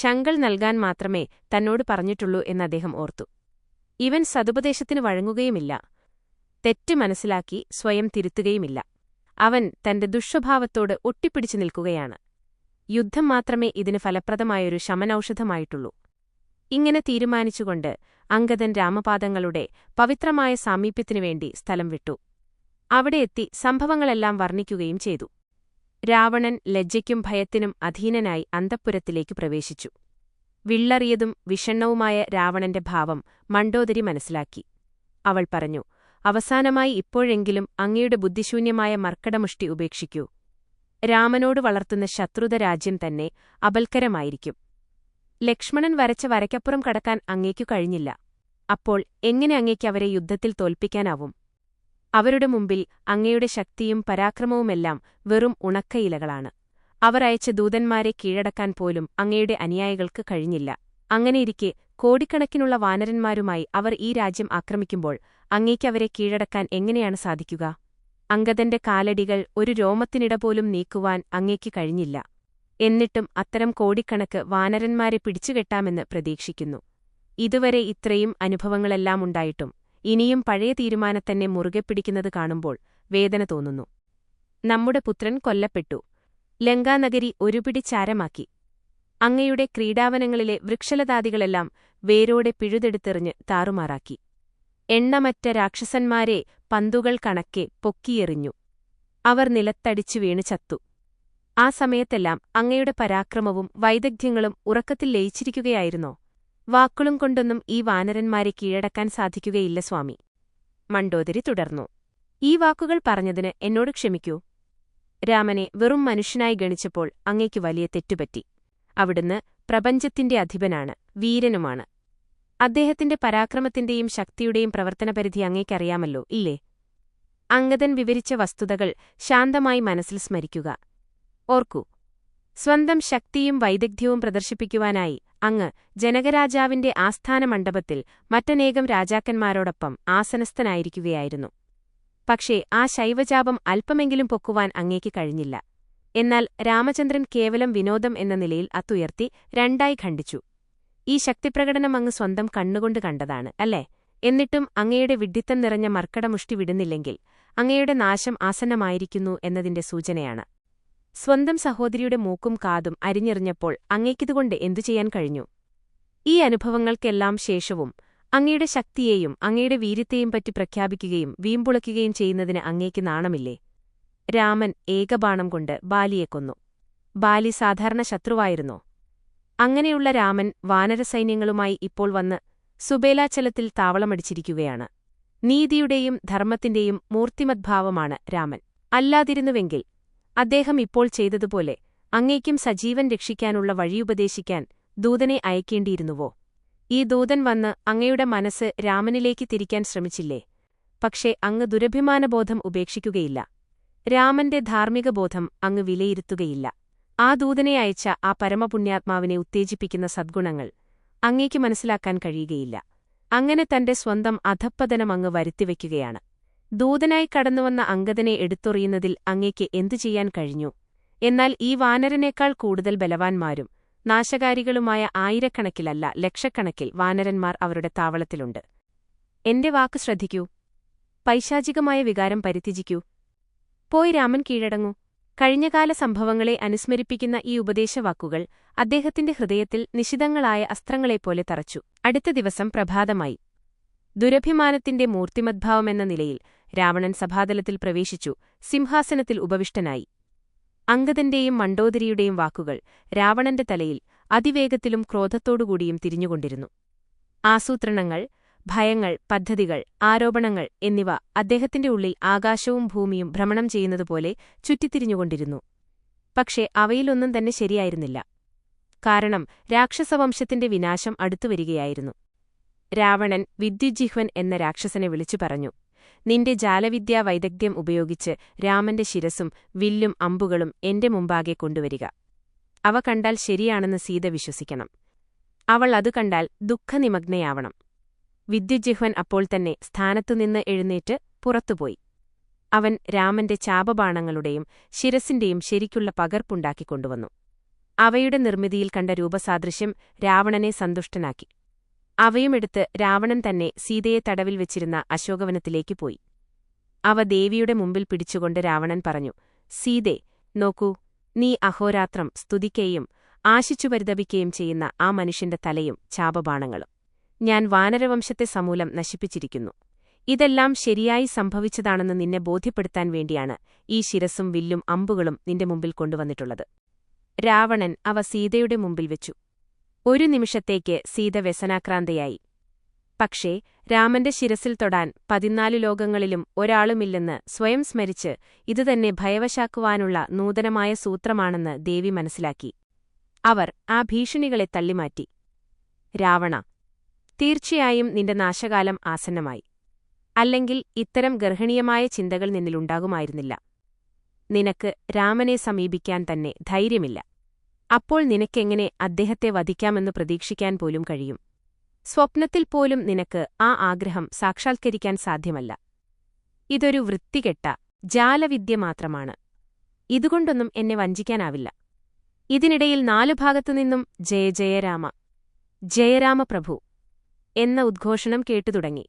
ശങ്കൾ നൽകാൻ മാത്രമേ തന്നോട് പറഞ്ഞിട്ടുള്ളൂ എന്നദ്ദേഹം ഓർത്തു. ഇവൻ സതുപദേശത്തിനു വഴങ്ങുകയുമില്ല. തെറ്റ് മനസ്സിലാക്കി സ്വയം തിരുത്തുകയുമില്ല. അവൻ തന്റെ ദുഷ്സ്വഭാവത്തോട് ഒട്ടിപ്പിടിച്ചു നിൽക്കുകയാണ്. യുദ്ധം മാത്രമേ ഇതിന് ഫലപ്രദമായൊരു ശമനൌഷധമായിട്ടുള്ളൂ. ഇങ്ങനെ തീരുമാനിച്ചുകൊണ്ട് അംഗദൻ രാമപാദങ്ങളുടെ പവിത്രമായ സാമീപ്യത്തിനുവേണ്ടി സ്ഥലം വിട്ടു. അവിടെ എത്തി സംഭവങ്ങളെല്ലാം വർണ്ണിക്കുകയും ചെയ്തു. രാവണൻ ലജ്ജയ്ക്കും ഭയത്തിനും അധീനനായി അന്തഃപുരത്തിലേക്കു പ്രവേശിച്ചു. വിള്ളറിയതും വിഷണ്ണവുമായ രാവണന്റെ ഭാവം മണ്ഡോദരി മനസ്സിലാക്കി. അവൾ പറഞ്ഞു, അവസാനമായി ഇപ്പോഴെങ്കിലും അങ്ങയുടെ ബുദ്ധിശൂന്യമായ മർക്കടമുഷ്ടി ഉപേക്ഷിക്കൂ. രാമനോട് വളർത്തുന്ന ശത്രുത രാജ്യം തന്നെ അപൽക്കരമായിരിക്കും. ലക്ഷ്മണൻ വരച്ച വരയ്ക്കപ്പുറം കടക്കാൻ അങ്ങേക്കു കഴിഞ്ഞില്ല. അപ്പോൾ എങ്ങനെ അങ്ങേക്ക് അവരെ യുദ്ധത്തിൽ തോൽപ്പിക്കാനാവും? അവരുടെ മുമ്പിൽ അങ്ങയുടെ ശക്തിയും പരാക്രമവുമെല്ലാം വെറും ഉണക്കയിലകളാണ്. അവർ അയച്ച ദൂതന്മാരെ കീഴടക്കാൻ പോലും അങ്ങയുടെ അനുയായികൾക്ക് കഴിഞ്ഞില്ല. അങ്ങനെയിരിക്കെ കോടിക്കണക്കിനുള്ള വാനരന്മാരുമായി അവർ ഈ രാജ്യം ആക്രമിക്കുമ്പോൾ അങ്ങേക്ക് അവരെ കീഴടക്കാൻ എങ്ങനെയാണ് സാധിക്കുക? അംഗദന്റെ കാലടികൾ ഒരു രോമത്തിനിടപോലും നീക്കുവാൻ അങ്ങേക്ക് കഴിഞ്ഞില്ല. എന്നിട്ടും അത്തരം കോടിക്കണക്ക് വാനരന്മാരെ പിടിച്ചുകെട്ടാമെന്ന് പ്രതീക്ഷിക്കുന്നു. ഇതുവരെ ഇത്രയും അനുഭവങ്ങളെല്ലാം ഉണ്ടായിട്ടും ഇനിയും പഴയ തീരുമാനത്തന്നെ മുറുകെ പിടിക്കുന്നത് കാണുമ്പോൾ വേദന തോന്നുന്നു. നമ്മുടെ പുത്രൻ കൊല്ലപ്പെട്ടു. ലങ്കാനഗരി ഒരുപിടി ചാരമാക്കി. അങ്ങയുടെ ക്രീഡാവനങ്ങളിലെ വൃക്ഷലതാദികളെല്ലാം വേരോടെ പിഴുതെടുത്തെറിഞ്ഞ് താറുമാറാക്കി. എണ്ണമറ്റ രാക്ഷസന്മാരെ പന്തുകൾ കണക്കെ പൊക്കിയെറിഞ്ഞു. അവർ നിലത്തടിച്ചു വീണ് ചത്തു. ആ സമയത്തെല്ലാം അങ്ങയുടെ പരാക്രമവും വൈദഗ്ധ്യങ്ങളും ഉറക്കത്തിൽ ലയിച്ചിരിക്കുകയായിരുന്നോ? വാക്കുകളും കൊണ്ടൊന്നും ഈ വാനരന്മാരെ കീഴടക്കാൻ സാധിക്കുകയില്ല സ്വാമി. മണ്ഡോദരി തുടർന്നു. ഈ വാക്കുകൾ പറഞ്ഞതിന് എന്നോട് ക്ഷമിക്കൂ. രാമനെ വെറും മനുഷ്യനായി ഗണിച്ചപ്പോൾ അങ്ങയ്ക്കു വലിയ തെറ്റുപറ്റി. അവിടുന്ന് പ്രപഞ്ചത്തിന്റെ അധിപനാണ്, വീരനുമാണ്. അദ്ദേഹത്തിന്റെ പരാക്രമത്തിന്റെയും ശക്തിയുടെയും പ്രവർത്തനപരിധി അങ്ങേക്കറിയാമല്ലോ, ഇല്ലേ? അംഗദൻ വിവരിച്ച വസ്തുതകൾ ശാന്തമായി മനസ്സിൽ സ്മരിക്കുക. ഓർക്കൂ, സ്വന്തം ശക്തിയും വൈദഗ്ധ്യവും പ്രദർശിപ്പിക്കുവാനായി അങ്ങ് ജനകരാജാവിന്റെ ആസ്ഥാന മണ്ഡപത്തിൽ മറ്റനേകം രാജാക്കന്മാരോടൊപ്പം ആസനസ്ഥനായിരിക്കുകയായിരുന്നു. പക്ഷേ ആ ശൈവജാപം അല്പമെങ്കിലും പൊക്കുവാൻ അങ്ങേക്ക് കഴിഞ്ഞില്ല. എന്നാൽ രാമചന്ദ്രൻ കേവലം വിനോദം എന്ന നിലയിൽ അതുയർത്തി രണ്ടായി ഖണ്ഡിച്ചു. ഈ ശക്തിപ്രകടനം അങ്ങ് സ്വന്തം കണ്ണുകൊണ്ട് കണ്ടതാണ്, അല്ലേ? എന്നിട്ടും അങ്ങയുടെ വിഡ്ഢിത്തം നിറഞ്ഞ മർക്കടമുഷ്ടി വിടുന്നില്ലെങ്കിൽ അങ്ങയുടെ നാശം ആസന്നമായിരിക്കുന്നു എന്നതിന്റെ സൂചനയാണ്. സ്വന്തം സഹോദരിയുടെ മൂക്കും കാതും അരിഞ്ഞെറിഞ്ഞപ്പോൾ അങ്ങേക്കിതുകൊണ്ട് എന്തു ചെയ്യാൻ കഴിഞ്ഞു? ഈ അനുഭവങ്ങൾക്കെല്ലാം ശേഷവും അങ്ങയുടെ ശക്തിയെയും അങ്ങയുടെ വീര്യത്തെയും പറ്റി പ്രഖ്യാപിക്കുകയും വീമ്പുളയ്ക്കുകയും ചെയ്യുന്നതിന് അങ്ങേക്ക് നാണമില്ലേ? രാമൻ ഏകബാണം കൊണ്ട് ബാലിയെ കൊന്നു. ബാലി സാധാരണ ശത്രുവായിരുന്നോ? അങ്ങനെയുള്ള രാമൻ വാനരസൈന്യങ്ങളുമായി ഇപ്പോൾ വന്ന് സുബേലാചലത്തിൽ താവളമടിച്ചിരിക്കുകയാണ്. നീതിയുടെയും ധർമ്മത്തിന്റെയും മൂർത്തിമദ്ഭാവമാണ് രാമൻ. അല്ലാതിരുന്നുവെങ്കിൽ അദ്ദേഹം ഇപ്പോൾ ചെയ്തതുപോലെ അങ്ങേക്കും സജീവൻ രക്ഷിക്കാനുള്ള വഴിയുപദേശിക്കാൻ ദൂതനെ അയക്കേണ്ടിയിരുന്നുവോ? ഈ ദൂതൻ വന്ന് അങ്ങയുടെ മനസ്സ് രാമനിലേക്ക് തിരിക്കാൻ ശ്രമിച്ചില്ലേ? പക്ഷേ അങ്ങ് ദുരഭിമാനബോധം ഉപേക്ഷിക്കുകയില്ല. രാമന്റെ ധാർമ്മികബോധം അങ്ങ് വിലയിരുത്തുകയില്ല. ആ ദൂതനെ അയച്ച ആ പരമപുണ്യാത്മാവിനെ ഉത്തേജിപ്പിക്കുന്ന സദ്ഗുണങ്ങൾ അങ്ങേക്ക് മനസ്സിലാക്കാൻ കഴിയുകയില്ല. അങ്ങനെ തന്റെ സ്വന്തം അധപ്പതനം അങ്ങ് വരുത്തിവെക്കുകയാണ്. ദൂതനായി കടന്നുവന്ന അംഗദനെ എടുത്തൊറിയുന്നതിൽ അങ്ങേക്ക് എന്തു ചെയ്യാൻ കഴിഞ്ഞു? എന്നാൽ ഈ വാനരനേക്കാൾ കൂടുതൽ ബലവാന്മാരും നാശകാരികളുമായ ആയിരക്കണക്കിലല്ല ലക്ഷക്കണക്കിൽ വാനരന്മാർ അവരുടെ താവളത്തിലുണ്ട്. എന്റെ വാക്ക് ശ്രദ്ധിക്കൂ. പൈശാചികമായ വികാരം പരിത്യജിക്കൂ. പോയി രാമൻ കീഴടങ്ങൂ. കഴിഞ്ഞകാല സംഭവങ്ങളെ അനുസ്മരിപ്പിക്കുന്ന ഈ ഉപദേശവാക്കുകൾ അദ്ദേഹത്തിന്റെ ഹൃദയത്തിൽ നിശിതങ്ങളായ അസ്ത്രങ്ങളെപ്പോലെ തറച്ചു. അടുത്ത ദിവസം പ്രഭാതമായി. ദുരഭിമാനത്തിന്റെ മൂർത്തിമദ്ഭാവമെന്ന നിലയിൽ രാവണൻ സഭാതലത്തിൽ പ്രവേശിച്ചു സിംഹാസനത്തിൽ ഉപവിഷ്ടനായി. അംഗദന്റെയും മണ്ഡോദരിയുടെയും വാക്കുകൾ രാവണന്റെ തലയിൽ അതിവേഗത്തിലും ക്രോധത്തോടുകൂടിയും തിരിഞ്ഞുകൊണ്ടിരുന്നു. ആസൂത്രണങ്ങൾ, ഭയങ്ങൾ, പദ്ധതികൾ, ആരോപണങ്ങൾ എന്നിവ അദ്ദേഹത്തിന്റെ ഉള്ളിൽ ആകാശവും ഭൂമിയും ഭ്രമണം ചെയ്യുന്നതുപോലെ ചുറ്റിത്തിരിഞ്ഞുകൊണ്ടിരുന്നു. പക്ഷേ അവയിലൊന്നും തന്നെ ശരിയായിരുന്നില്ല. കാരണം രാക്ഷസവംശത്തിന്റെ വിനാശം അടുത്തുവരികയായിരുന്നു. രാവണൻ വിദ്യുജിഹ്വൻ എന്ന രാക്ഷസനെ വിളിച്ചു പറഞ്ഞു, നിന്റെ ജാലവിദ്യാ വൈദഗ്ധ്യം ഉപയോഗിച്ച് രാമന്റെ ശിരസും വില്ലും അമ്പുകളും എന്റെ മുമ്പാകെ കൊണ്ടുവരിക. അവ കണ്ടാൽ ശരിയാണെന്ന് സീത വിശ്വസിക്കണം. അവൾ അതു കണ്ടാൽ ദുഃഖനിമഗ്നയാവണം. വിദ്യുജിഹ്വൻ അപ്പോൾ തന്നെ സ്ഥാനത്തുനിന്ന് എഴുന്നേറ്റ് പുറത്തുപോയി. അവൻ രാമന്റെ ചാപബാണങ്ങളുടെയും ശിരസിന്റെയും ശരിക്കുള്ള പകർപ്പുണ്ടാക്കിക്കൊണ്ടുവന്നു. അവയുടെ നിർമ്മിതിയിൽ കണ്ട രൂപസാദൃശ്യം രാവണനെ സന്തുഷ്ടനാക്കി. അവയുമെടുത്ത് രാവണൻ തന്നെ സീതയെ തടവിൽ വെച്ചിരുന്ന അശോകവനത്തിലേക്ക് പോയി. അവ ദേവിയുടെ മുമ്പിൽ പിടിച്ചുകൊണ്ട് രാവണൻ പറഞ്ഞു, സീതേ, നോക്കൂ, നീ അഹോരാത്രം സ്തുതിക്കുകയും ആശിച്ചു പരിതപിക്കുകയും ചെയ്യുന്ന ആ മനുഷ്യന്റെ തലയും ചാപബാണങ്ങളും ഞാൻ വാനരവംശത്തെ സമൂലം നശിപ്പിച്ചിരിക്കുന്നു. ഇതെല്ലാം ശരിയായി സംഭവിച്ചതാണെന്ന് നിന്നെ ബോധ്യപ്പെടുത്താൻ വേണ്ടിയാണ് ഈ ശിരസ്സും വില്ലും അമ്പുകളും നിന്റെ മുമ്പിൽ കൊണ്ടുവന്നിട്ടുള്ളത്. രാവണൻ അവ സീതയുടെ മുമ്പിൽ വെച്ചു. ഒരു നിമിഷത്തേക്ക് സീത വ്യസനാക്രാന്തയായി. പക്ഷേ രാമന്റെ ശിരസിൽ തൊടാൻ 14 ലോകങ്ങളിലും ഒരാളുമില്ലെന്ന് സ്വയം സ്മരിച്ച് ഇതുതന്നെ ഭയവശാക്കുവാനുള്ള നൂതനമായ സൂത്രമാണെന്ന് ദേവി മനസ്സിലാക്കി. അവർ ആ ഭീഷണികളെ തള്ളിമാറ്റി. രാവണ, തീർച്ചയായും നിന്റെ നാശകാലം ആസന്നമായി. അല്ലെങ്കിൽ ഇത്തരം ഗർഹണീയമായ ചിന്തകൾ നിന്നിലുണ്ടാകുമായിരുന്നില്ല. നിനക്ക് രാമനെ സമീപിക്കാൻ തന്നെ ധൈര്യമില്ല. അപ്പോൾ നിനക്കെങ്ങനെ അദ്ദേഹത്തെ വധിക്കാമെന്ന് പ്രതീക്ഷിക്കാൻ പോലും കഴിയും? സ്വപ്നത്തിൽ പോലും നിനക്ക് ആ ആഗ്രഹം സാക്ഷാത്കരിക്കാൻ സാധ്യമല്ല. ഇതൊരു വൃത്തികെട്ട ജാലവിദ്യ മാത്രമാണ്. ഇതുകൊണ്ടൊന്നും എന്നെ വഞ്ചിക്കാനാവില്ല. ഇതിനിടയിൽ 4 ഭാഗത്തുനിന്നും ജയ ജയരാമ, ജയരാമപ്രഭു എന്ന ഉദ്ഘോഷണം കേട്ടുതുടങ്ങി.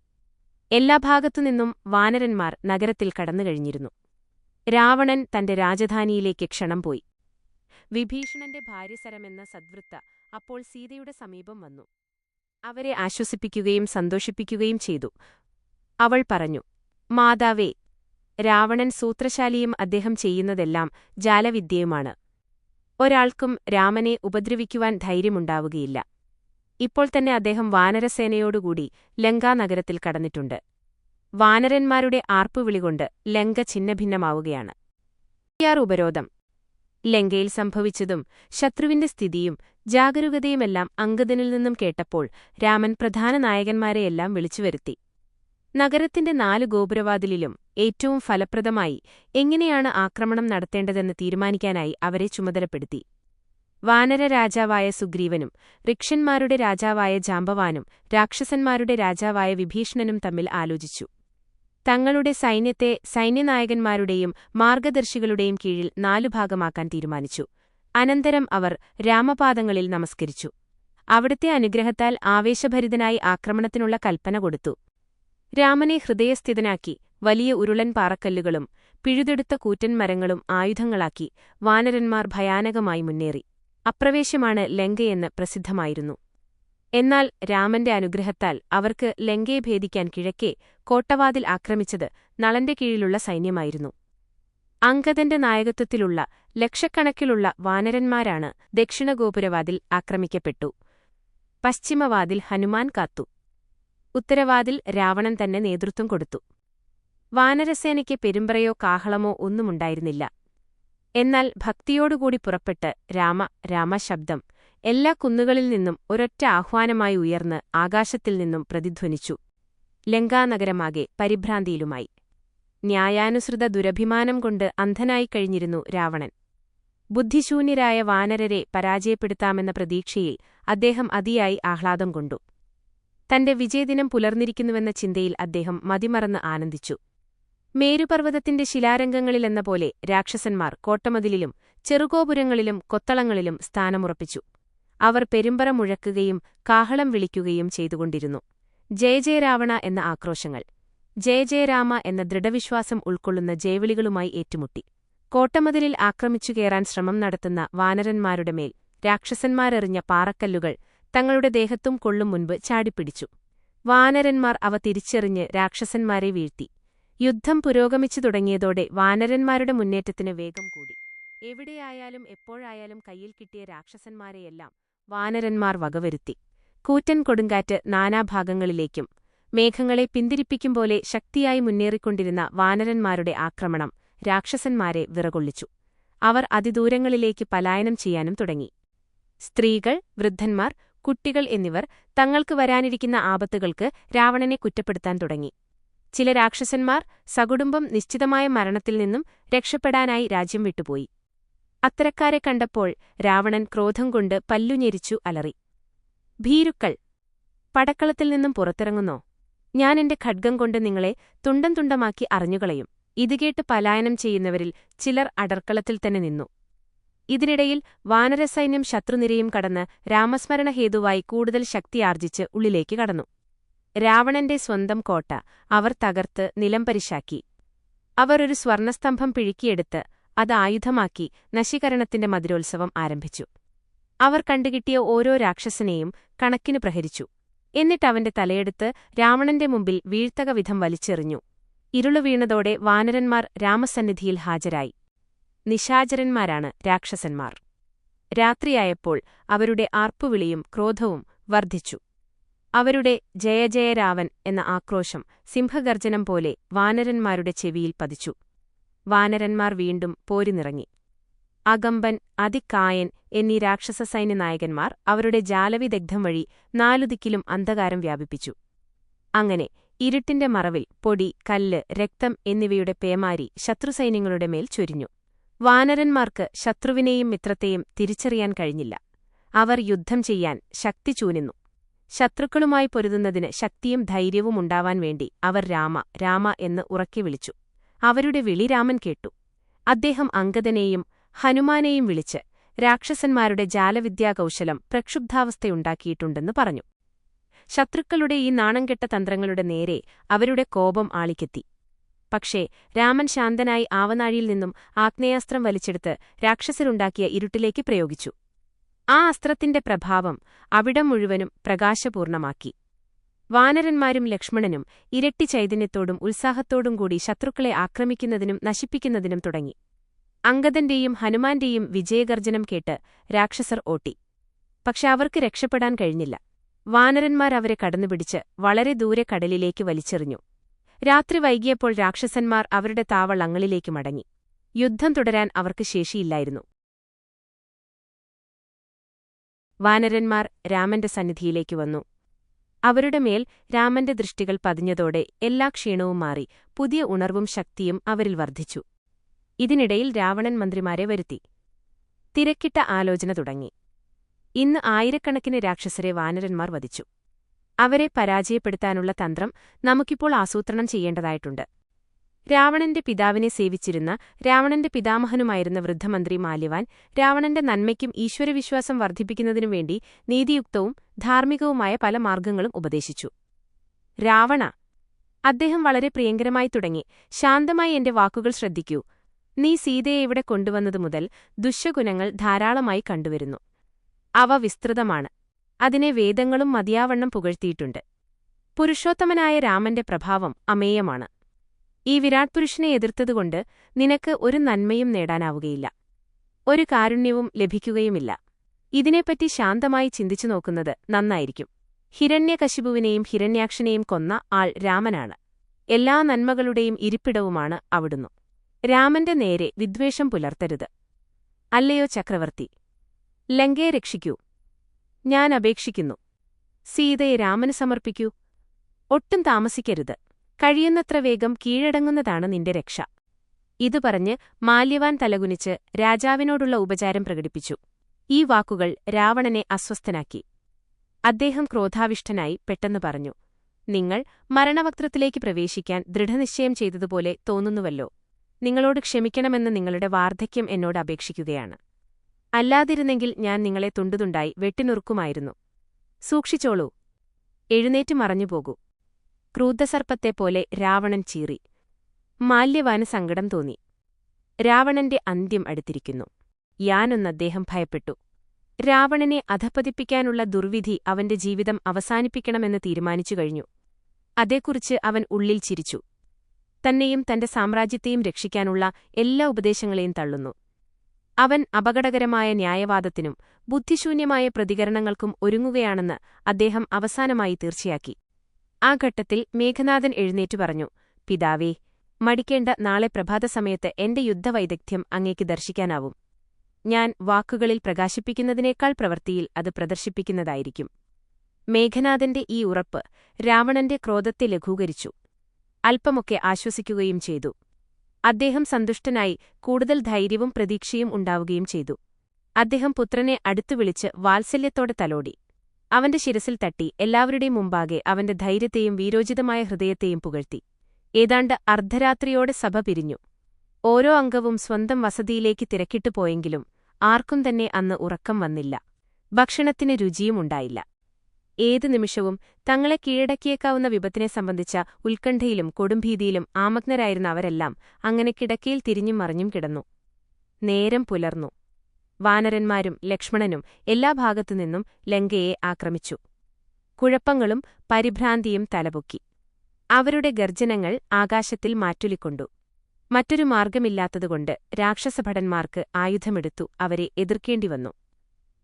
എല്ലാ ഭാഗത്തുനിന്നും വാനരന്മാർ നഗരത്തിൽ കടന്നുകഴിഞ്ഞിരുന്നു. രാവണൻ തന്റെ രാജധാനിയിലേക്ക് ക്ഷണം പോയി. വിഭീഷണന്റെ ഭാര്യ സരമെന്ന സദ്വൃത്ത അപ്പോൾ സീതയുടെ സമീപം വന്നു. അവരെ ആശ്വസിപ്പിക്കുകയും സന്തോഷിപ്പിക്കുകയും ചെയ്തു. അവൾ പറഞ്ഞു, മാതാവേ, രാവണൻ സൂത്രശാലിയും അദ്ദേഹം ചെയ്യുന്നതെല്ലാം ജാലവിദ്യയുമാണ്. ഒരാൾക്കും രാമനെ ഉപദ്രവിക്കുവാൻ ധൈര്യമുണ്ടാവുകയില്ല. ഇപ്പോൾ തന്നെ അദ്ദേഹം വാനരസേനയോടുകൂടി ലങ്കാനഗരത്തിൽ കടന്നിട്ടുണ്ട്. വാനരന്മാരുടെ ആർപ്പുവിളികൊണ്ട് ലങ്ക ഛിന്നഭിന്നമാവുകയാണ്. ഉപരോധം. ലങ്കയിൽ സംഭവിച്ചതും ശത്രുവിന്റെ സ്ഥിതിയും ജാഗരൂകതയുമെല്ലാം അംഗദനിൽ നിന്നും കേട്ടപ്പോൾ രാമൻ പ്രധാന നായകന്മാരെയെല്ലാം വിളിച്ചുവരുത്തി. നഗരത്തിന്റെ 4 ഗോപുരവാതിലിലും ഏറ്റവും ഫലപ്രദമായി എങ്ങനെയാണ് ആക്രമണം നടത്തേണ്ടതെന്ന് തീരുമാനിക്കാനായി അവരെ ചുമതലപ്പെടുത്തി. വാനരരാജാവായ സുഗ്രീവനും ഋക്ഷന്മാരുടെ രാജാവായ ജാംബവാനും രാക്ഷസന്മാരുടെ രാജാവായ വിഭീഷണനും തമ്മിൽ ആലോചിച്ചു. തങ്ങളുടെ സൈന്യത്തെ സൈന്യനായകന്മാരുടെയും മാർഗദർശികളുടെയും കീഴിൽ 4 ഭാഗമാക്കാൻ തീരുമാനിച്ചു. അനന്തരം അവർ രാമപാദങ്ങളിൽ നമസ്കരിച്ചു. അവിടുത്തെ അനുഗ്രഹത്താൽ ആവേശഭരിതനായി ആക്രമണത്തിനുള്ള കൽപ്പന കൊടുത്തു. രാമനെ ഹൃദയസ്ഥിതനാക്കി വലിയ ഉരുളൻ പാറക്കല്ലുകളും പിഴുതെടുത്ത കൂറ്റൻ മരങ്ങളും ആയുധങ്ങളാക്കി വാനരന്മാർ ഭയാനകമായി മുന്നേറി. അപ്രവേശ്യമാണ് ലങ്കയെന്ന് പ്രസിദ്ധമായിരുന്നു. എന്നാൽ രാമന്റെ അനുഗ്രഹത്താൽ അവർക്ക് ലങ്കയെ ഭേദിക്കാൻ കിഴക്കേ കോട്ടവാതിൽ ആക്രമിച്ചത് നളന്റെ കീഴിലുള്ള സൈന്യമായിരുന്നു. അംഗദന്റെ നായകത്വത്തിലുള്ള ലക്ഷക്കണക്കിലുള്ള വാനരന്മാരാണ് ദക്ഷിണഗോപുരവാതിൽ ആക്രമിക്കപ്പെട്ടു. പശ്ചിമവാതിൽ ഹനുമാൻ കാത്തു. ഉത്തരവാതിൽ രാവണൻ തന്നെ നേതൃത്വം കൊടുത്തു. വാനരസേനയ്ക്ക് പെരുമ്പറയോ കാഹളമോ ഒന്നുമുണ്ടായിരുന്നില്ല. എന്നാൽ ഭക്തിയോടുകൂടി പുറപ്പെട്ട് രാമ രാമ ശബ്ദം എല്ലാ കുന്നുകളിൽ നിന്നും ഒരൊറ്റ ആഹ്വാനമായി ഉയർന്ന് ആകാശത്തിൽ നിന്നും പ്രതിധ്വനിച്ചു. ലങ്കാനഗരമാകെ പരിഭ്രാന്തിയിലുമായി. ന്യായാനുസൃത ദുരഭിമാനം കൊണ്ട് അന്ധനായി കഴിഞ്ഞിരുന്നു രാവണൻ. ബുദ്ധിശൂന്യരായ വാനരരെ പരാജയപ്പെടുത്താമെന്ന പ്രതീക്ഷയിൽ അദ്ദേഹം അതിയായി ആഹ്ലാദം കൊണ്ടു. തന്റെ വിജയദിനം പുലർന്നിരിക്കുന്നുവെന്ന ചിന്തയിൽ അദ്ദേഹം മതിമറന്ന് ആനന്ദിച്ചു. മേരുപർവ്വതത്തിന്റെ ശിലാരംഗങ്ങളിലെന്ന പോലെ രാക്ഷസന്മാർ കോട്ടമതിലിലും ചെറുഗോപുരങ്ങളിലും കൊത്തളങ്ങളിലും സ്ഥാനമുറപ്പിച്ചു. അവർ പെരുമ്പറ മുഴക്കുകയും കാഹളം വിളിക്കുകയും ചെയ്തുകൊണ്ടിരുന്നു. ജയ ജയരാവണ എന്ന ആക്രോശങ്ങൾ, ജയ ജയരാമ എന്ന ദൃഢവിശ്വാസം ഉൾക്കൊള്ളുന്ന ജയവിളികളുമായി ഏറ്റുമുട്ടി. കോട്ടമതിലിൽ ആക്രമിച്ചുകയറാൻ ശ്രമം നടത്തുന്ന വാനരന്മാരുടെ മേൽ രാക്ഷസന്മാരെറിഞ്ഞ പാറക്കല്ലുകൾ തങ്ങളുടെ ദേഹത്തും കൊള്ളും മുൻപ് ചാടിപ്പിടിച്ചു. വാനരന്മാർ അവ തിരിച്ചെറിഞ്ഞ് രാക്ഷസന്മാരെ വീഴ്ത്തി. യുദ്ധം പുരോഗമിച്ചു തുടങ്ങിയതോടെ വാനരന്മാരുടെ മുന്നേറ്റത്തിന് വേഗം കൂടി. എവിടെയായാലും എപ്പോഴായാലും കയ്യിൽ കിട്ടിയ രാക്ഷസന്മാരെയെല്ലാം വാനരന്മാർ വകവരുത്തി. കൂറ്റൻ കൊടുങ്കാറ്റ് നാനാഭാഗങ്ങളിലേക്കും മേഘങ്ങളെ പിന്തിരിപ്പിക്കും പോലെ ശക്തിയായി മുന്നേറിക്കൊണ്ടിരുന്ന വാനരന്മാരുടെ ആക്രമണം രാക്ഷസന്മാരെ വിറകൊള്ളിച്ചു. അവർ അതിദൂരങ്ങളിലേക്ക് പലായനം ചെയ്യാനും തുടങ്ങി. സ്ത്രീകൾ, വൃദ്ധന്മാർ, കുട്ടികൾ എന്നിവർ തങ്ങൾക്ക് വരാനിരിക്കുന്ന ആപത്തുകൾക്ക് രാവണനെ കുറ്റപ്പെടുത്താൻ തുടങ്ങി. ചില രാക്ഷസന്മാർ സകുടുംബം നിശ്ചിതമായ മരണത്തിൽ നിന്നും രക്ഷപ്പെടാനായി രാജ്യം വിട്ടുപോയി. അത്തരക്കാരെ കണ്ടപ്പോൾ രാവണൻ ക്രോധം കൊണ്ട് പല്ലുഞെരിച്ചു അലറി. ഭീരുക്കൾ, പടക്കളത്തിൽ നിന്നും പുറത്തിറങ്ങുന്നോ? ഞാൻ എന്റെ ഖഡ്ഗം കൊണ്ട് നിങ്ങളെ തുണ്ടം തുണ്ടമാക്കി അറിഞ്ഞുകളയും. ഇതുകേട്ട് പലായനം ചെയ്യുന്നവരിൽ ചിലർ അടർക്കളത്തിൽ തന്നെ നിന്നു. ഇതിനിടയിൽ വാനരസൈന്യം ശത്രുനിരയും കടന്ന് രാമസ്മരണ ഹേതുവായി കൂടുതൽ ശക്തിയാർജിച്ച് ഉള്ളിലേക്ക് കടന്നു. രാവണന്റെ സ്വന്തം കോട്ട അവർ തകർത്ത് നിലംപരിശാക്കി. അവർ ഒരു സ്വർണസ്തംഭം പിഴുക്കിയെടുത്ത് അത് ആയുധമാക്കി നശീകരണത്തിന്റെ മധുരോത്സവം ആരംഭിച്ചു. അവർ കണ്ടുകിട്ടിയ ഓരോ രാക്ഷസനെയും കണക്കിനു പ്രഹരിച്ചു. എന്നിട്ടവന്റെ തലയെടുത്ത് രാവണന്റെ മുമ്പിൽ വീഴ്ത്തകവിധം വലിച്ചെറിഞ്ഞു. ഇരുളു വീണതോടെ വാനരന്മാർ രാമസന്നിധിയിൽ ഹാജരായി. നിശാചരന്മാരാണ് രാക്ഷസന്മാർ. രാത്രിയായപ്പോൾ അവരുടെ ആർപ്പുവിളിയും ക്രോധവും വർദ്ധിച്ചു. അവരുടെ ജയ രാവൻ എന്ന ആക്രോശം സിംഹഗർജനം പോലെ വാനരന്മാരുടെ ചെവിയിൽ പതിച്ചു. വാനരന്മാർ വീണ്ടും പോരിനിറങ്ങി. അകമ്പൻ, അതികായൻ എന്നീ രാക്ഷസ സൈന്യനായകന്മാർ അവരുടെ ജാലവിദഗ്ധം വഴി നാലുദിക്കിലും അന്ധകാരം വ്യാപിപ്പിച്ചു. അങ്ങനെ ഇരുട്ടിന്റെ മറവിൽ പൊടി, കല്ല്, രക്തം എന്നിവയുടെ പേമാരി ശത്രുസൈന്യങ്ങളുടെ മേൽ ചൊരിഞ്ഞു. വാനരന്മാർക്ക് ശത്രുവിനെയും മിത്രത്തെയും തിരിച്ചറിയാൻ കഴിഞ്ഞില്ല. അവർ യുദ്ധം ചെയ്യാൻ ശക്തി ചൂനിന്നു. ശത്രുക്കളുമായി പൊരുതുന്നതിന് ശക്തിയും ധൈര്യവും ഉണ്ടാവാൻ വേണ്ടി അവർ രാമ രാമ എന്ന് ഉറക്കെ വിളിച്ചു. അവരുടെ വിളി രാമൻ കേട്ടു. അദ്ദേഹം അംഗദനെയും ഹനുമാനെയും വിളിച്ച് രാക്ഷസന്മാരുടെ ജാലവിദ്യാകൗശലം പ്രക്ഷുബ്ധാവസ്ഥയുണ്ടാക്കിയിട്ടുണ്ടെന്ന് പറഞ്ഞു. ശത്രുക്കളുടെ ഈ നാണംകെട്ട തന്ത്രങ്ങളുടെ നേരെ അവരുടെ കോപം ആളിക്കെത്തി. പക്ഷേ രാമൻ ശാന്തനായി ആവനാഴിയിൽ നിന്നും ആഗ്നേയാസ്ത്രം വലിച്ചെടുത്ത് രാക്ഷസരുണ്ടാക്കിയ ഇരുട്ടിലേക്ക് പ്രയോഗിച്ചു. ആ അസ്ത്രത്തിന്റെ പ്രഭാവം അവിടം മുഴുവനും പ്രകാശപൂർണമാക്കി. വാനരന്മാരും ലക്ഷ്മണനും ഇരട്ടി ചൈതന്യത്തോടും ഉത്സാഹത്തോടും കൂടി ശത്രുക്കളെ ആക്രമിക്കുന്നതിനും നശിപ്പിക്കുന്നതിനും തുടങ്ങി. അംഗദന്റെയും ഹനുമാന്റെയും വിജയഗർജനം കേട്ട് രാക്ഷസർ ഓട്ടി. പക്ഷെ അവർക്ക് രക്ഷപ്പെടാൻ കഴിഞ്ഞില്ല. വാനരന്മാരവരെ കടന്നുപിടിച്ച് വളരെ ദൂരെ കടലിലേക്ക് വലിച്ചെറിഞ്ഞു. രാത്രി വൈകിയപ്പോൾ രാക്ഷസന്മാർ അവരുടെ താവളങ്ങളിലേക്ക് മടങ്ങി. യുദ്ധം തുടരാൻ അവർക്ക് ശേഷിയില്ലായിരുന്നു. വാനരന്മാർ രാമന്റെ സന്നിധിയിലേക്ക് വന്നു. അവരുടെ മേൽ രാമന്റെ ദൃഷ്ടികൾ പതിഞ്ഞതോടെ എല്ലാ ക്ഷീണവും മാറി പുതിയ ഉണർവും ശക്തിയും അവരിൽ വർദ്ധിച്ചു. ഇതിനിടയിൽ രാവണൻ മന്ത്രിമാരെ വരുത്തി. തിരക്കിട്ട ആലോചന തുടങ്ങി. ഇന്ന് ആയിരക്കണക്കിന് രാക്ഷസരെ വാനരന്മാർ വധിച്ചു. അവരെ പരാജയപ്പെടുത്താനുള്ള തന്ത്രം നമുക്കിപ്പോൾ ആസൂത്രണം ചെയ്യേണ്ടതായിട്ടുണ്ട്. രാവണന്റെ പിതാവിനെ സേവിച്ചിരുന്ന രാവണന്റെ പിതാമഹനുമായിരുന്ന വൃദ്ധമന്ത്രി മാല്യവാൻ രാവണന്റെ നന്മയ്ക്കും ഈശ്വരവിശ്വാസം വർദ്ധിപ്പിക്കുന്നതിനുവേണ്ടി നീതിയുക്തവും ധാർമ്മികവുമായ പല മാർഗ്ഗങ്ങളും ഉപദേശിച്ചു. രാവണ, അദ്ദേഹം വളരെ പ്രിയങ്കരമായി തുടങ്ങി, ശാന്തമായി എന്റെ വാക്കുകൾ ശ്രദ്ധിക്കൂ. നീ സീതയെ ഇവിടെ കൊണ്ടുവന്നതു മുതൽ ദുഷ്യഗുണങ്ങൾ ധാരാളമായി കണ്ടുവരുന്നു. അവ വിസ്തൃതമാണ്. അതിനെ വേദങ്ങളും മതിയാവണ്ണം പുകഴ്ത്തിയിട്ടുണ്ട്. പുരുഷോത്തമനായ രാമന്റെ പ്രഭാവം അമേയമാണ്. ഈ വിരാട് പുരുഷനെ എതിർത്തതുകൊണ്ട് നിനക്ക് ഒരു നന്മയും നേടാനാവുകയില്ല. ഒരു കാരുണ്യവും ലഭിക്കുകയുമില്ല. ഇതിനെപ്പറ്റി ശാന്തമായി ചിന്തിച്ചു നോക്കുന്നത് നന്നായിരിക്കും. ഹിരണ്യകശിപുവിനെയും ഹിരണ്യാക്ഷനെയും കൊന്ന ആൾ രാമനാണ്. എല്ലാ നന്മകളുടെയും ഇരിപ്പിടവുമാണ് അവിടുന്ന്. രാമന്റെ നേരെ വിദ്വേഷം പുലർത്തരുത്. അല്ലയോ ചക്രവർത്തി, ലങ്കയെ രക്ഷിക്കൂ. ഞാൻ അപേക്ഷിക്കുന്നു. സീതയെ രാമന് സമർപ്പിക്കൂ. ഒട്ടും താമസിക്കരുത്. കഴിയുന്നത്ര വേഗം കീഴടങ്ങുന്നതാണ് നിന്റെ രക്ഷ. ഇതു പറഞ്ഞ് മാല്യവാൻ തലകുനിച്ച് രാജാവിനോടുള്ള ഉപചാരം പ്രകടിപ്പിച്ചു. ഈ വാക്കുകൾ രാവണനെ അസ്വസ്ഥനാക്കി. അദ്ദേഹം ക്രോധാവിഷ്ടനായി പെട്ടെന്ന് പറഞ്ഞു, നിങ്ങൾ മരണവക്ത്രത്തിലേക്ക് പ്രവേശിക്കാൻ ദൃഢനിശ്ചയം ചെയ്തതുപോലെ തോന്നുന്നുവല്ലോ. നിങ്ങളോട് ക്ഷമിക്കണമെന്ന് നിങ്ങളുടെ വാർദ്ധക്യം എന്നോട് അപേക്ഷിക്കുകയാണ്. അല്ലാതിരുന്നെങ്കിൽ ഞാൻ നിങ്ങളെ തുണ്ടുതുണ്ടായി വെട്ടിനുറുക്കുമായിരുന്നു. സൂക്ഷിച്ചോളൂ. എഴുന്നേറ്റ് മറഞ്ഞുപോകൂ. ക്രൂദ്ധസർപ്പത്തെപ്പോലെ രാവണൻ ചീറി. മാല്യവാന് സങ്കടം തോന്നി. രാവണന്റെ അന്ത്യം അടുത്തിരിക്കുന്നു. യാനൊന്ന് അദ്ദേഹം ഭയപ്പെട്ടു. രാവണനെ അധപ്പതിപ്പിക്കാനുള്ള ദുർവിധി അവന്റെ ജീവിതം അവസാനിപ്പിക്കണമെന്ന് തീരുമാനിച്ചു കഴിഞ്ഞു. അതേക്കുറിച്ച് അവൻ ഉള്ളിൽ ചിരിച്ചു. തന്നെയും തന്റെ സാമ്രാജ്യത്തെയും രക്ഷിക്കാനുള്ള എല്ലാ ഉപദേശങ്ങളെയും തള്ളുന്നു. അവൻ അപകടകരമായ ന്യായവാദത്തിനും ബുദ്ധിശൂന്യമായ പ്രതികരണങ്ങൾക്കും ഒരുങ്ങുകയാണെന്ന് അദ്ദേഹം അവസാനമായി തീർച്ചയാക്കി. ആ ഘട്ടത്തിൽ മേഘനാഥൻ എഴുന്നേറ്റു പറഞ്ഞു, പിതാവേ, മടിക്കേണ്ട. നാളെ പ്രഭാതസമയത്ത് എന്റെ യുദ്ധവൈദഗ്ധ്യം അങ്ങേക്ക് ദർശിക്കാനാവും. ഞാൻ വാക്കുകളിൽ പ്രകാശിപ്പിക്കുന്നതിനേക്കാൾ പ്രവൃത്തിയിൽ അത് പ്രദർശിപ്പിക്കുന്നതായിരിക്കും. മേഘനാഥന്റെ ഈ ഉറപ്പ് രാവണന്റെ ക്രോധത്തെ ലഘൂകരിച്ചു. അല്പമൊക്കെ ആശ്വസിക്കുകയും ചെയ്തു. അദ്ദേഹം സന്തുഷ്ടനായി കൂടുതൽ ധൈര്യവും പ്രതീക്ഷയും ഉണ്ടാവുകയും ചെയ്തു. അദ്ദേഹം പുത്രനെ അടുത്തു വിളിച്ച് വാത്സല്യത്തോടെ തലോടി. അവന്റെ ശിരസിൽ തട്ടി എല്ലാവരുടെയും മുമ്പാകെ അവന്റെ ധൈര്യത്തെയും വീരോചിതമായ ഹൃദയത്തെയും പുകഴ്ത്തി. ഏതാണ്ട് അർദ്ധരാത്രിയോടെ സഭ പിരിഞ്ഞു. ഓരോ അംഗവും സ്വന്തം വസതിയിലേക്ക് തിരക്കിട്ടു പോയെങ്കിലും ആർക്കും തന്നെ അന്ന് ഉറക്കം വന്നില്ല. ഭക്ഷണത്തിന് രുചിയുമുണ്ടായില്ല. ഏതു നിമിഷവും തങ്ങളെ കീഴടക്കിയേക്കാവുന്ന വിപത്തിനെ സംബന്ധിച്ച ഉത്കണ്ഠയിലും കൊടുംഭീതിയിലും ആമഗ്നരായിരുന്ന അവരെല്ലാം അങ്ങനെ കിടക്കയിൽ തിരിഞ്ഞും മറിഞ്ഞും കിടന്നു. നേരം പുലർന്നു. വാനരന്മാരും ലക്ഷ്മണനും എല്ലാ ഭാഗത്തുനിന്നും ലങ്കയെ ആക്രമിച്ചു. കുഴപ്പങ്ങളും പരിഭ്രാന്തിയും തലപൊക്കി. അവരുടെ ഗർജനങ്ങൾ ആകാശത്തിൽ മാറ്റുലിക്കൊണ്ടു. മറ്റൊരു മാർഗമില്ലാത്തതുകൊണ്ട് രാക്ഷസഭടന്മാർക്ക് ആയുധമെടുത്തു അവരെ എതിർക്കേണ്ടിവന്നു.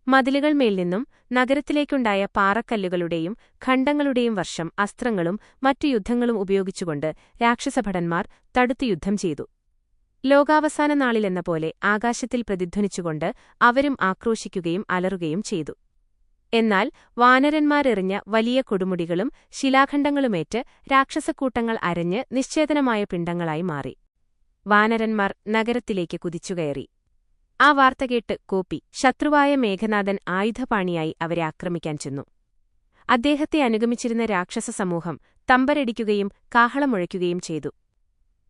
മതിലുകൾ മേൽനിന്നും നഗരത്തിലേക്കുണ്ടായ പാറക്കല്ലുകളുടെയും ഖണ്ഡങ്ങളുടെയും വർഷം, അസ്ത്രങ്ങളും മറ്റു യുദ്ധങ്ങളും ഉപയോഗിച്ചുകൊണ്ട് രാക്ഷസഭടന്മാർ തടുത്തു യുദ്ധം ചെയ്തു. ലോകാവസാന നാളിലെന്ന പോലെ ആകാശത്തിൽ പ്രതിധ്വനിച്ചുകൊണ്ട് അവരും ആക്രോശിക്കുകയും അലറുകയും ചെയ്തു. എന്നാൽ വാനരന്മാരെറിഞ്ഞ വലിയ കൊടുമുടികളും ശിലാഖണ്ഡങ്ങളുമേറ്റ് രാക്ഷസക്കൂട്ടങ്ങൾ അരഞ്ഞ് നിശ്ചേതനമായ പിണ്ഡങ്ങളായി മാറി. വാനരന്മാർ നഗരത്തിലേക്ക് കുതിച്ചുകയറി. ആ വാർത്ത കേട്ട് കോപ്പി ശത്രുവായ മേഘനാഥൻ ആയുധപാണിയായി അവരെ ആക്രമിക്കാൻ ചെന്നു. അദ്ദേഹത്തെ അനുഗമിച്ചിരുന്ന രാക്ഷസ സമൂഹം തമ്പരടിക്കുകയും കാഹളമുഴയ്ക്കുകയും ചെയ്തു.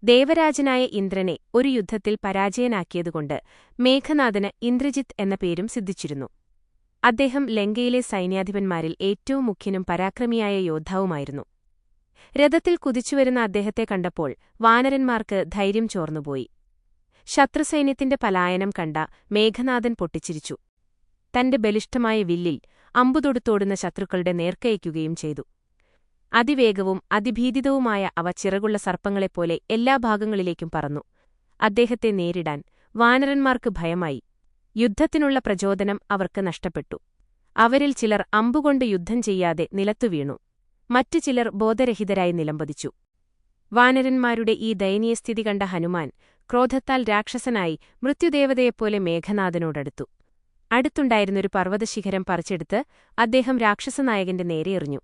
ദേവരാജനായ ഇന്ദ്രനെ ഒരു യുദ്ധത്തിൽ പരാജയനാക്കിയതുകൊണ്ട് മേഘനാഥന് ഇന്ദ്രജിത്ത് എന്ന പേരും സിദ്ധിച്ചിരുന്നു. അദ്ദേഹം ലങ്കയിലെ സൈന്യാധിപന്മാരിൽ ഏറ്റവും മുഖ്യനും പരാക്രമിയായ യോദ്ധാവുമായിരുന്നു. രഥത്തിൽ കുതിച്ചുവരുന്ന അദ്ദേഹത്തെ കണ്ടപ്പോൾ വാനരന്മാർക്ക് ധൈര്യം ചോർന്നുപോയി. ശത്രുസൈന്യത്തിന്റെ പലായനം കണ്ട മേഘനാഥൻ പൊട്ടിച്ചിരിച്ചു. തന്റെ ബലിഷ്ഠമായ വില്ലിൽ അമ്പുതൊടുത്തോടുന്ന ശത്രുക്കളുടെ നേർക്കയയ്ക്കുകയും ചെയ്തു. അതിവേഗവും അതിഭീതിതവുമായ അവ ചിറകുള്ള സർപ്പങ്ങളെപ്പോലെ എല്ലാ ഭാഗങ്ങളിലേക്കും പറന്നു. അദ്ദേഹത്തെ നേരിടാൻ വാനരന്മാർക്ക് ഭയമായി. യുദ്ധത്തിനുള്ള പ്രചോദനം അവർക്ക് നഷ്ടപ്പെട്ടു. അവരിൽ ചിലർ അമ്പുകൊണ്ട് യുദ്ധം ചെയ്യാതെ നിലത്തുവീണു. മറ്റു ചിലർ ബോധരഹിതരായി നിലംപതിച്ചു. വാനരന്മാരുടെ ഈ ദയനീയസ്ഥിതി കണ്ട ഹനുമാൻ ക്രോധത്താൽ രാക്ഷസനായി മൃത്യുദേവതയെപ്പോലെ മേഘനാഥനോടടുത്തു. അടുത്തുണ്ടായിരുന്നൊരു പർവ്വതശിഖരം പറിച്ചെടുത്ത് അദ്ദേഹം രാക്ഷസനായകന്റെ നേരെ എറിഞ്ഞു.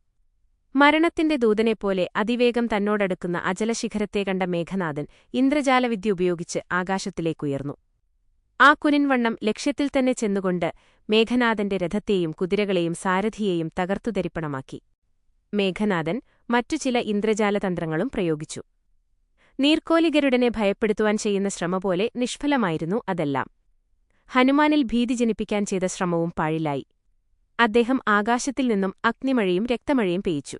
മരണത്തിന്റെ ദൂതനെപ്പോലെ അതിവേഗം തന്നോടടുക്കുന്ന അജലശിഖരത്തെ കണ്ട മേഘനാഥൻ ഇന്ദ്രജാലവിദ്യ ഉപയോഗിച്ച് ആകാശത്തിലേക്കുയർന്നു. ആ കുനിൻവണ്ണം ലക്ഷ്യത്തിൽ തന്നെ ചെന്നുകൊണ്ട് മേഘനാഥന്റെ രഥത്തെയും കുതിരകളെയും സാരഥിയെയും തകർത്തുതരിപ്പണമാക്കി. മേഘനാഥൻ മറ്റു ചില ഇന്ദ്രജാലതന്ത്രങ്ങളും പ്രയോഗിച്ചു. നീർക്കോലിഗരുടനെ ഭയപ്പെടുത്തുവാൻ ചെയ്യുന്ന ശ്രമ പോലെ നിഷ്ഫലമായിരുന്നു അതെല്ലാം. ഹനുമാനിൽ ഭീതി ജനിപ്പിക്കാൻ ചെയ്ത ശ്രമവും പാഴിലായി. അദ്ദേഹം ആകാശത്തിൽ നിന്നും അഗ്നിമഴയും രക്തമഴയും പെയ്യിച്ചു.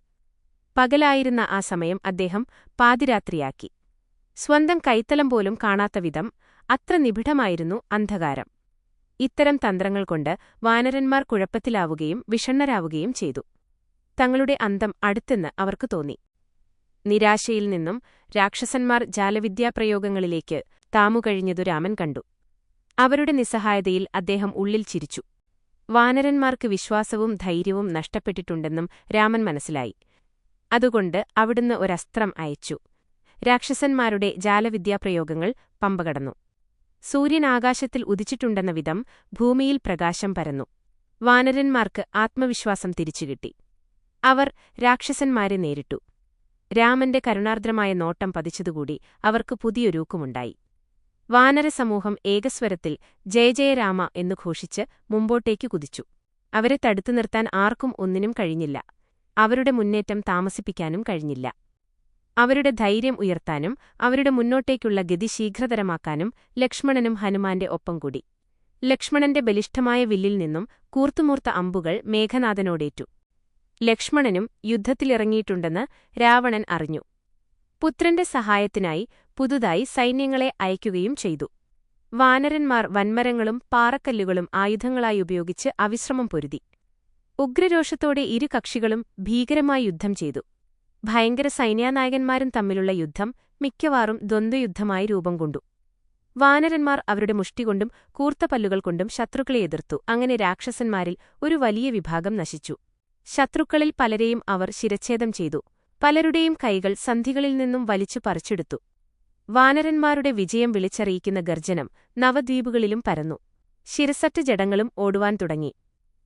പകലായിരുന്ന ആ സമയം അദ്ദേഹം പാതിരാത്രിയാക്കി. സ്വന്തം കൈത്തലം പോലും കാണാത്ത വിധം അത്ര നിബിഡമായിരുന്നു അന്ധകാരം. ഇത്തരം തന്ത്രങ്ങൾ കൊണ്ട് വാനരന്മാർ കുഴപ്പത്തിലാവുകയും വിഷണ്ണരാവുകയും ചെയ്തു. തങ്ങളുടെ അന്തം അടുത്തെന്ന് അവർക്ക് തോന്നി. നിരാശയിൽ നിന്നും രാക്ഷസന്മാർ ജാലവിദ്യാപ്രയോഗങ്ങളിലേക്ക് താമുകഴിഞ്ഞതു രാമൻ കണ്ടു. അവരുടെ നിസ്സഹായതയിൽ അദ്ദേഹം ഉള്ളിൽ ചിരിച്ചു. വാനരന്മാർക്ക് വിശ്വാസവും ധൈര്യവും നഷ്ടപ്പെട്ടിട്ടുണ്ടെന്നും രാമൻ മനസ്സിലായി. അതുകൊണ്ട് അവിടുന്ന് ഒരസ്ത്രം അയച്ചു. രാക്ഷസന്മാരുടെ ജാലവിദ്യാപ്രയോഗങ്ങൾ പമ്പകടന്നു. സൂര്യൻ ആകാശത്തിൽ ഉദിച്ചിട്ടുണ്ടെന്ന വിധം ഭൂമിയിൽ പ്രകാശം പരന്നു. വാനരന്മാർക്ക് ആത്മവിശ്വാസം തിരിച്ചുകിട്ടി. അവർ രാക്ഷസന്മാരെ നേരിട്ടു. രാമന്റെ കരുണാർദ്രമായ നോട്ടം പതിച്ചതുകൂടി അവർക്ക് പുതിയൊരൂക്കുമുണ്ടായി. വാനരസമൂഹം ഏകസ്വരത്തിൽ ജയ ജയ രാമ എന്നു ഘോഷിച്ച് മുമ്പോട്ടേക്കു കുതിച്ചു. അവരെ തടുത്തു നിർത്താൻ ആർക്കും ഒന്നിനും കഴിഞ്ഞില്ല. അവരുടെ മുന്നേറ്റം താമസിപ്പിക്കാനും കഴിഞ്ഞില്ല. അവരുടെ ധൈര്യം ഉയർത്താനും അവരുടെ മുന്നോട്ടേക്കുള്ള ഗതി ശീഘ്രതരമാക്കാനും ലക്ഷ്മണനും ഹനുമാന്റെ ഒപ്പം കൂടി. ലക്ഷ്മണന്റെ ബലിഷ്ഠമായ വില്ലിൽ നിന്നും കൂർത്തുമൂർത്ത അമ്പുകൾ മേഘനാഥനോടേറ്റു. ലക്ഷ്മണനും യുദ്ധത്തിലിറങ്ങിയിട്ടുണ്ടെന്ന് രാവണൻ അറിഞ്ഞു. പുത്രന്റെ സഹായത്തിനായി പുതുതായി സൈന്യങ്ങളെ അയക്കുകയും ചെയ്തു. വാനരന്മാർ വൻമരങ്ങളും പാറക്കല്ലുകളും ആയുധങ്ങളായി ഉപയോഗിച്ച് അവിശ്രമം പൊരുതി. ഉഗ്രരോഷത്തോടെ ഇരു കക്ഷികളും ഭീകരമായി യുദ്ധം ചെയ്തു. ഭയങ്കര സൈന്യാനായകന്മാരും തമ്മിലുള്ള യുദ്ധം മിക്കവാറും ദ്വന്ദ്വയുദ്ധമായി രൂപം കൊണ്ടു. വാനരന്മാർ അവരുടെ മുഷ്ടികൊണ്ടും കൂർത്ത പല്ലുകൾകൊണ്ടും ശത്രുക്കളെ എതിർത്തു. അങ്ങനെ രാക്ഷസന്മാരിൽ ഒരു വലിയ വിഭാഗം നശിച്ചു. ശത്രുക്കളിൽ പലരെയും അവർ ശിരച്ഛേദം ചെയ്തു. പലരുടെയും കൈകൾ സന്ധികളിൽ നിന്നും വലിച്ചു പറിച്ചെടുത്തു. വാനരന്മാരുടെ വിജയം വിളിച്ചറിയിക്കുന്ന ഗർജനം നവദ്വീപുകളിലും പരന്നു. ശിരസറ്റ ജഡങ്ങളും ഓടുവാൻ തുടങ്ങി.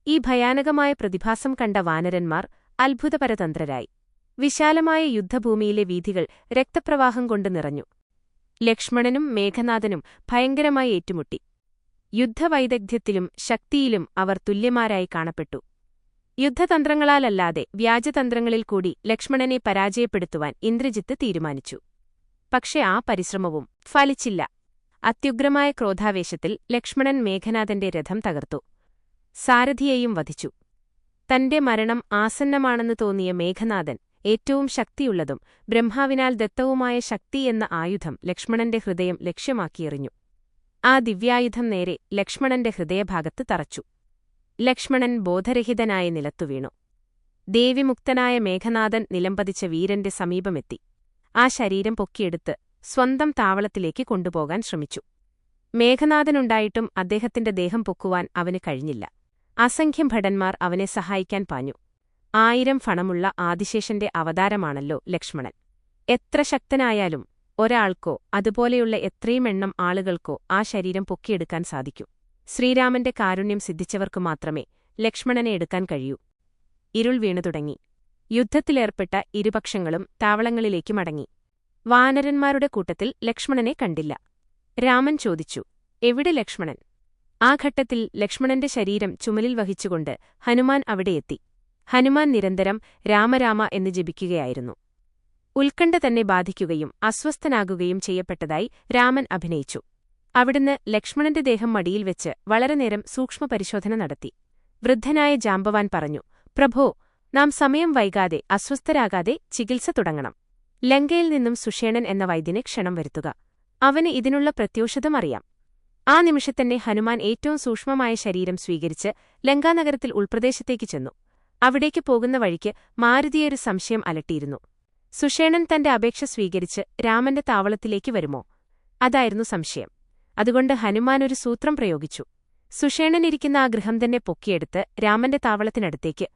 ഈ ഭയാനകമായ പ്രതിഭാസം കണ്ട വാനരന്മാർ അത്ഭുതപരതന്ത്രരായി. വിശാലമായ യുദ്ധഭൂമിയിലെ വീഥികൾ രക്തപ്രവാഹം കൊണ്ട് നിറഞ്ഞു. ലക്ഷ്മണനും മേഘനാഥനും ഭയങ്കരമായി ഏറ്റുമുട്ടി. യുദ്ധവൈദഗ്ധ്യത്തിലും ശക്തിയിലും അവർ തുല്യമാരായി കാണപ്പെട്ടു. യുദ്ധതന്ത്രങ്ങളാലല്ലാതെ വ്യാജതന്ത്രങ്ങളിൽ കൂടി ലക്ഷ്മണനെ പരാജയപ്പെടുത്തുവാൻ ഇന്ദ്രജിത്ത് തീരുമാനിച്ചു. പക്ഷെ ആ പരിശ്രമവും ഫലിച്ചില്ല. അത്യുഗ്രമായ ക്രോധാവേശത്തിൽ ലക്ഷ്മണൻ മേഘനാഥന്റെ രഥം തകർത്തു. സാരഥിയെയും വധിച്ചു. തന്റെ മരണം ആസന്നമാണെന്ന് തോന്നിയ മേഘനാഥൻ ഏറ്റവും ശക്തിയുള്ളതും ബ്രഹ്മാവിനാൽ ദത്തവുമായ ശക്തി എന്ന ആയുധം ലക്ഷ്മണന്റെ ഹൃദയം ലക്ഷ്യമാക്കിയെറിഞ്ഞു. ആ ദിവ്യായുധം നേരെ ലക്ഷ്മണന്റെ ഹൃദയഭാഗത്ത് തറച്ചു. ലക്ഷ്മണൻ ബോധരഹിതനായി നിലത്തുവീണു. ദേവിമുക്തനായ മേഘനാഥൻ നിലംപതിച്ച വീരന്റെ സമീപമെത്തി. ആ ശരീരം പൊക്കിയെടുത്ത് സ്വന്തം താവളത്തിലേക്ക് കൊണ്ടുപോകാൻ ശ്രമിച്ചു. മേഘനാഥനുണ്ടായിട്ടും അദ്ദേഹത്തിന്റെ ദേഹം പൊക്കുവാൻ അവന് കഴിഞ്ഞില്ല. അസംഖ്യം ഭടന്മാർ അവനെ സഹായിക്കാൻ പാഞ്ഞു. 1000 ഫണമുള്ള ആദിശേഷന്റെ അവതാരമാണല്ലോ ലക്ഷ്മണൻ. എത്ര ശക്തനായാലും ഒരാൾക്കോ അതുപോലെയുള്ള എത്രയും എണ്ണം ആളുകൾക്കോ ആ ശരീരം പൊക്കിയെടുക്കാൻ സാധിക്കൂ. ശ്രീരാമന്റെ കാരുണ്യം സിദ്ധിച്ചവർക്കു മാത്രമേ ലക്ഷ്മണനെ എടുക്കാൻ കഴിയൂ. ഇരുൾ വീണു തുടങ്ങി. യുദ്ധത്തിലേർപ്പെട്ട ഇരുപക്ഷങ്ങളും താവളങ്ങളിലേക്ക് മടങ്ങി. വാനരന്മാരുടെ കൂട്ടത്തിൽ ലക്ഷ്മണനെ കണ്ടില്ല. രാമൻ ചോദിച്ചു, എവിടെ ലക്ഷ്മണൻ? ആ ഘട്ടത്തിൽ ലക്ഷ്മണന്റെ ശരീരം ചുമലിൽ വഹിച്ചുകൊണ്ട് ഹനുമാൻ അവിടെയെത്തി. ഹനുമാൻ നിരന്തരം രാമരാമ എന്ന് ജപിക്കുകയായിരുന്നു. ഉത്കണ്ഠ തന്നെ ബാധിക്കുകയും അസ്വസ്ഥനാകുകയും ചെയ്യപ്പെട്ടതായി രാമൻ അഭിനയിച്ചു. അവിടുന്ന് ലക്ഷ്മണന്റെ ദേഹം മടിയിൽ വെച്ച് വളരെ നേരം സൂക്ഷ്മപരിശോധന നടത്തി. വൃദ്ധനായ ജാംബവാൻ പറഞ്ഞു, പ്രഭോ, നാം സമയം വൈകാതെ അസ്വസ്ഥരാകാതെ ചികിത്സ തുടങ്ങണം. ലങ്കയിൽ നിന്നും സുഷേണൻ എന്ന വൈദ്യനെ ക്ഷണം വരുത്തുക. അവന് ഇതിനുള്ള പ്രത്യൂഷതം അറിയാം. ആ നിമിഷത്തന്നെ ഹനുമാൻ ഏറ്റവും സൂക്ഷ്മമായ ശരീരം സ്വീകരിച്ച് ലങ്കാനഗരത്തിൽ ഉൾപ്രദേശത്തേക്ക് ചെന്നു. അവിടേക്ക് പോകുന്ന വഴിക്ക് മാരുതിയൊരു സംശയം അലട്ടിയിരുന്നു. സുഷേണൻ തന്റെ അപേക്ഷ സ്വീകരിച്ച് രാമന്റെ താവളത്തിലേക്ക് വരുമോ? അതായിരുന്നു സംശയം. അതുകൊണ്ട് ഹനുമാൻ ഒരു സൂത്രം പ്രയോഗിച്ചു. സുഷേണനിരിക്കുന്ന ആ ഗൃഹം തന്നെ പൊക്കിയെടുത്ത് രാമന്റെ താവളത്തിനടുത്തേക്ക്